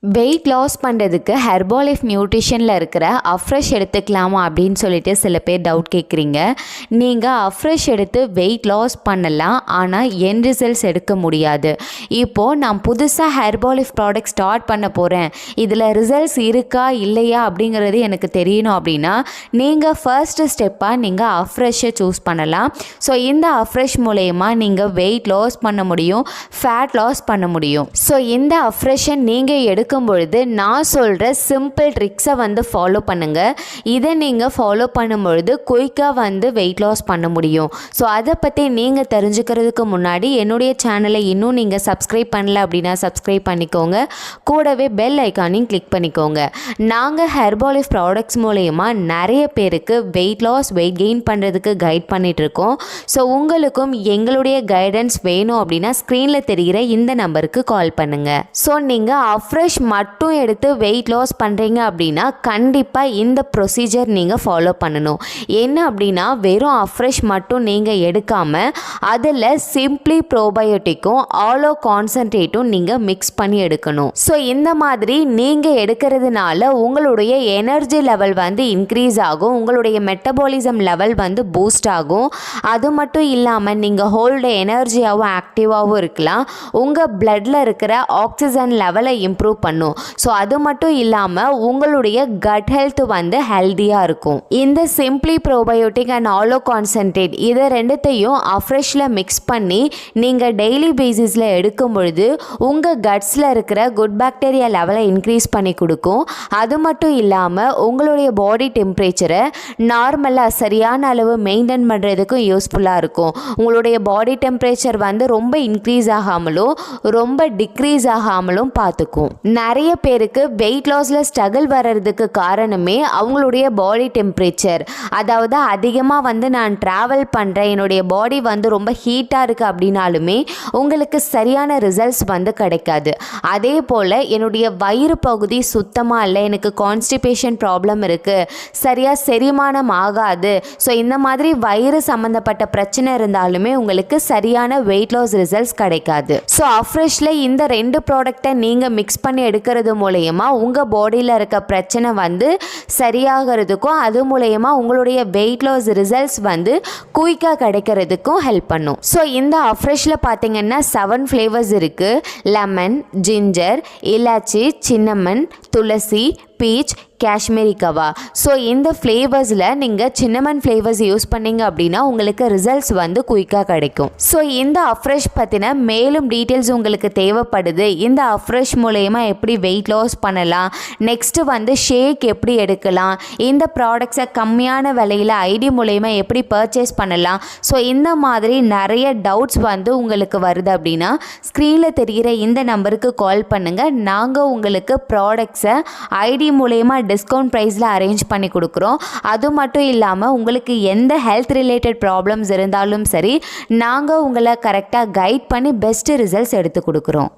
Weight loss பண்ணுறதுக்கு ஹெர்பாலைஃப் நியூட்ரிஷனில் இருக்கிற afresh எடுத்துக்கலாமா அப்படின்னு சொல்லிட்டு சில பேர் டவுட் கேட்குறீங்க. நீங்கள் அஃப்ரெஷ் எடுத்து வெயிட் லாஸ் பண்ணலாம், ஆனால் என் ரிசல்ட்ஸ் எடுக்க முடியாது. இப்போது நான் புதுசாக ஹெர்பாலைஃப் ப்ராடக்ட் ஸ்டார்ட் பண்ண போகிறேன், இதில் ரிசல்ட்ஸ் இருக்கா இல்லையா அப்படிங்கிறது எனக்கு தெரியணும் அப்படின்னா நீங்கள் ஃபர்ஸ்ட்டு ஸ்டெப்பாக நீங்கள் அஃப்ரெஷ்ஷை சூஸ் பண்ணலாம். ஸோ இந்த அஃப்ரெஷ் மூலயமா நீங்கள் வெயிட் லாஸ் பண்ண முடியும், ஃபேட் லாஸ் பண்ண முடியும். ஸோ இந்த அஃப்ரெஷ்ஷை நீங்கள் எடுக்கும் பொழுது நான் சொல்கிற சிம்பிள் ட்ரிக்ஸை ஃபாலோ பண்ணுங்கள். இதை நீங்கள் ஃபாலோ பண்ணும்பொழுது குயிக்காக வெயிட் லாஸ் பண்ண முடியும். ஸோ அதை பற்றி நீங்கள் தெரிஞ்சுக்கிறதுக்கு முன்னாடி என்னுடைய சேனலை இன்னும் நீங்கள் சப்ஸ்கிரைப் பண்ணல அப்படின்னா சப்ஸ்கிரைப் பண்ணிக்கோங்க. கூடவே பெல் ஐக்கானையும் கிளிக் பண்ணிக்கோங்க. நாங்கள் ஹெர்பாலைஃப் ப்ராடக்ட்ஸ் மூலயமா நிறைய பேருக்கு வெயிட் லாஸ், வெயிட் கெயின் பண்ணுறதுக்கு கைட் பண்ணிகிட்ருக்கோம். ஸோ உங்களுக்கும் எங்களுடைய கைடன்ஸ் வேணும் அப்படின்னா ஸ்க்ரீனில் தெரிகிற இந்த நம்பருக்கு கால் பண்ணுங்கள். ஸோ நீங்கள் அஃப்ரெஷ் மட்டும் எடுத்து வெயிட் லாஸ் பண்ணுறீங்க அப்படின்னா கண்டிப்பாக இந்த ப்ரொசீஜர் நீங்கள் ஃபாலோ பண்ணணும். என்ன அப்படின்னா வெறும் அஃப்ரெஷ் மட்டும் நீங்கள் எடுக்காமல் அதில் சிம்ப்ளி ப்ரோபயோட்டிக்கும் ஆலோ கான்சன்ட்ரேட்டும் நீங்கள் மிக்ஸ் பண்ணி எடுக்கணும். ஸோ இந்த மாதிரி நீங்கள் எடுக்கிறதுனால உங்களுடைய எனர்ஜி லெவல் இன்க்ரீஸ் ஆகும், உங்களுடைய மெட்டபாலிசம் லெவல் பூஸ்ட் ஆகும். அது மட்டும் இல்லாமல் நீங்கள் ஹோல்டு எனர்ஜியாகவும் ஆக்டிவாகவும் இருக்கலாம். உங்கள் பிளட்டில் இருக்கிற ஆக்சிஜன் லெவலை இம்ப்ரூவ் பண்ணும். ஸோ அது மட்டும் இல்லாமல் உங்களுடைய கட் ஹெல்த் ஹெல்த்தியாக இருக்கும். இந்த simply probiotic and aloe concentrate இதை ரெண்டுத்தையும் அஃப்ரெஷ்ல மிக்ஸ் பண்ணி நீங்கள் டெய்லி பேசிஸில் எடுக்கும் பொழுது உங்கள் கட்ஸில் இருக்கிற குட் பாக்டீரியா லெவலை இன்க்ரீஸ் பண்ணி கொடுக்கும். அது மட்டும் இல்லாமல் உங்களுடைய பாடி டெம்பரேச்சரை நார்மலாக சரியான அளவு மெயின்டைன் பண்ணுறதுக்கும் யூஸ்ஃபுல்லாக இருக்கும். உங்களுடைய பாடி டெம்பரேச்சர் ரொம்ப இன்க்ரீஸ் ஆகாமலும் ரொம்ப டிக்ரீஸ் ஆகாமலும் பார்த்துக்கும். நிறைய பேருக்கு வெயிட் லாஸில் ஸ்ட்ரகிள் வர்றதுக்கு காரணமே அவங்களுடைய பாடி டெம்பரேச்சர். அதாவது அதிகமாக நான் ட்ராவல் பண்ணுறேன், என்னுடைய பாடி ரொம்ப ஹீட்டாக இருக்குது அப்படின்னாலுமே உங்களுக்கு சரியான ரிசல்ட்ஸ் கிடைக்காது. அதே போல் என்னுடைய வயிறு பகுதி சுத்தமாக இல்லை, எனக்கு கான்ஸ்டிபேஷன் ப்ராப்ளம் இருக்குது, சரியாக செரிமானம் ஆகாது. ஸோ இந்த மாதிரி வயிறு சம்மந்தப்பட்ட பிரச்சனை இருந்தாலுமே உங்களுக்கு சரியான வெயிட் லாஸ் ரிசல்ட்ஸ் கிடைக்காது. ஸோ அஃப்ரெஷ்ல இந்த ரெண்டு ப்ராடக்டை நீங்கள் மிக்ஸ் பண்ணி எடுக்கிறது மூலயமா உங்கள் பாடியில் இருக்க பிரச்சனை சரியாகிறதுக்கும் அது மூலயமா உங்களுடைய வெயிட் லாஸ் ரிசல்ட்ஸ் குயிக்காக கிடைக்கிறதுக்கும் ஹெல்ப் பண்ணும். ஸோ இந்த அஃப்ரெஷ்ல பார்த்தீங்கன்னா 7 ஃப்ளேவர்ஸ் இருக்குது. லெமன், ஜிஞ்சர், இலாச்சி, சின்னமன், துளசி, பீச், காஷ்மீரி கவா. ஸோ இந்த ஃப்ளேவர்ஸில் நீங்கள் சின்னமன் ஃப்ளேவர்ஸ் யூஸ் பண்ணிங்க அப்படின்னா உங்களுக்கு ரிசல்ட்ஸ் குயிக்காக கிடைக்கும். ஸோ இந்த அஃப்ரெஷ் பற்றின மேலும் டீட்டெயில்ஸ் உங்களுக்கு தேவைப்படுது, இந்த அஃப்ரெஷ் மூலயமா எப்படி வெயிட் லாஸ் பண்ணலாம், நெக்ஸ்ட்டு ஷேக் எப்படி எடுக்கலாம், இந்த ப்ராடக்ட்ஸை கம்மியான விலையில் ஐடி மூலயமா எப்படி பர்ச்சேஸ் பண்ணலாம். ஸோ இந்த மாதிரி நிறைய டவுட்ஸ் உங்களுக்கு வருது அப்படின்னா ஸ்க்ரீனில் தெரிகிற இந்த நம்பருக்கு கால் பண்ணுங்கள். நாங்கள் உங்களுக்கு ப்ராடக்ட்ஸை ஐடி மூலயமா டிஸ்கவுண்ட் ப்ரைஸில் அரேஞ்ச் பண்ணி கொடுக்குறோம். அது மட்டும் இல்லாமல் உங்களுக்கு எந்த ஹெல்த் ரிலேட்டட் ப்ராப்ளம்ஸ் இருந்தாலும் சரி நாங்கள் உங்களை கரெக்டாக கைட் பண்ணி பெஸ்ட் ரிசல்ட்ஸ் எடுத்து கொடுக்குறோம்.